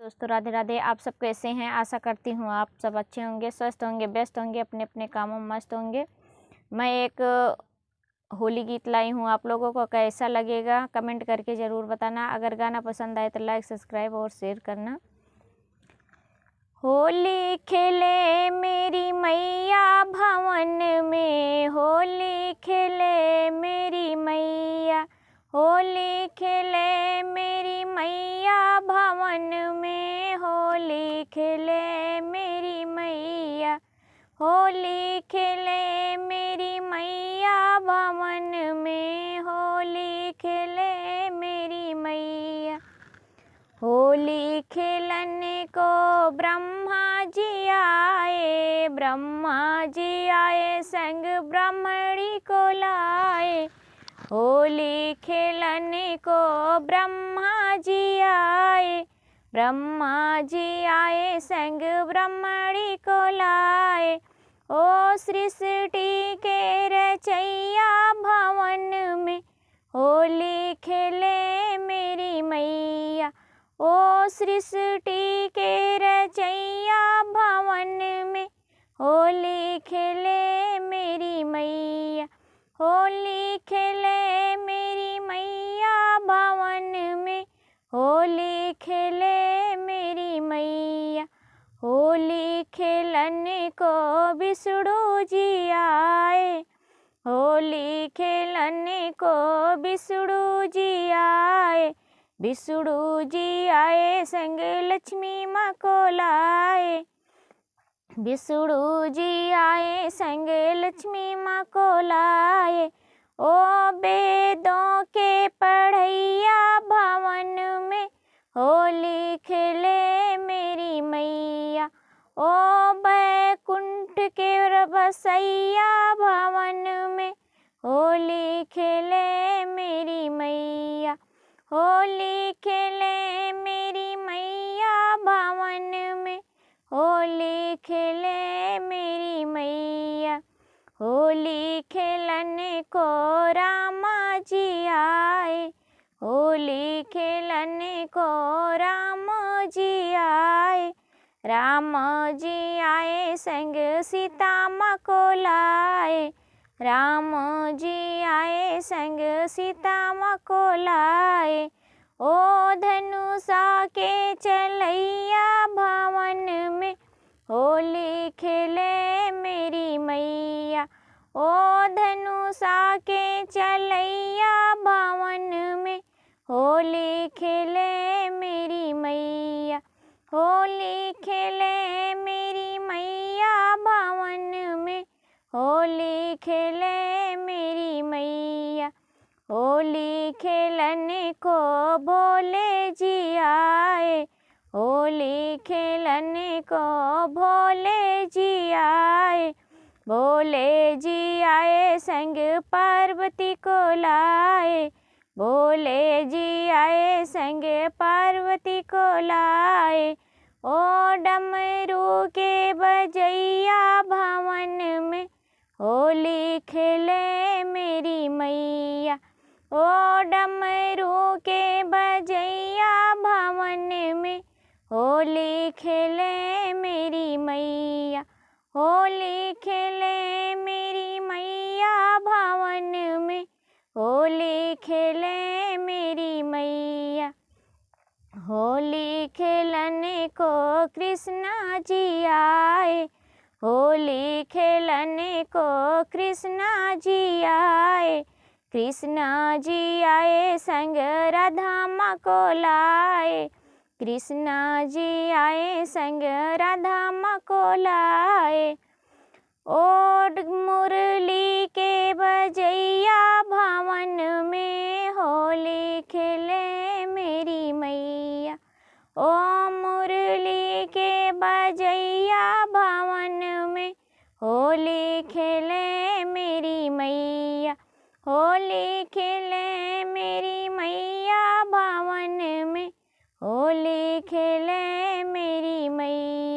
दोस्तों राधे राधे। आप सब कैसे हैं? आशा करती हूँ आप सब अच्छे होंगे, स्वस्थ होंगे, व्यस्त होंगे, अपने अपने कामों में मस्त होंगे। मैं एक होली गीत लाई हूँ, आप लोगों को कैसा लगेगा कमेंट करके ज़रूर बताना। अगर गाना पसंद आए तो लाइक, सब्सक्राइब और शेयर करना। होली खेले मेरी मैया भवन में, होली खेले मेरी मैया, होली खेले मेरी मैया भवन में, होली खेले मेरी मैया, होली खेले मेरी मैया भवन में, होली खेले मेरी मैया। होली खेलने को ब्रह्मा जी आए, ब्रह्मा जी आए संग ब्राह्मणी को लाए। होली खेलने को ब्रह्मा जी आए, ब्रह्मा जी आए संग ब्राह्मणी को लाए। ओ सृष्टि के रचैया भवन में, होली खेले मेरी मैया। ओ सृष्टि के रचैया भवन में, होली खेले मेरी मैया, होली खेले मेरी मैया भवन में, होली खेले मेरी मैया। होली खेलने को विष्णु जी आए, होली खेलने को विष्णु जी आए, विष्णु जी आए संग लक्ष्मी माँ को लाए, विष्णु जी आए संग लक्ष्मी माँ को लाए। ओ वेदों के पढ़ैया भवन में, होली खेले मेरी मैया। ओ बैकुंठ के बसैया भवन में, होली खेले मेरी मैया, होली खेले मेरी मैया भवन में, होली खेले मेरी मैया। होली खेलने को रामा जी आए, होली खेलने को राम जी आए, राम जी आए संग सीता माँ को लाए, राम जी आए संग सीता माँ को लाए। ओ धनुषा के चलैया भवन में, होली खेले मेरी मैया। ओ धनुषा के चलैया भवन में, होली खेले मेरी मैया, होली खेले मेरी मैया भवन में, होली खेले मेरी मैया। होली खेलने को भोले जी आए, होली खेलने को भोले जी आए, भोले जी आए संग पार्वती को लाए, भोले जी आए संग पार्वती को लाए। ओ डमरू के बजैया भवन में, होली खेले मेरी मैया। ओ डमरू के बजैया भवन में, होली खेले मेरी मैया, होली खेले मेरी मैया भवन में, होली खेले मेरी मैया। होली खेलने को कृष्णा जी आए, होली खेलने को कृष्णा जी आए, कृष्णा जी आए संग राधा माँ को लाए, कृष्णा जी आए संग राधा माँ को लाए। ओ मुरली के बजैया भवन में, होली खेले मेरी मैया। ओ मुरली के बजैया भवन में, होली खेले मेरी मैया, होली खेले मेरी मैया भवन में, होली खेले मेरी मैया।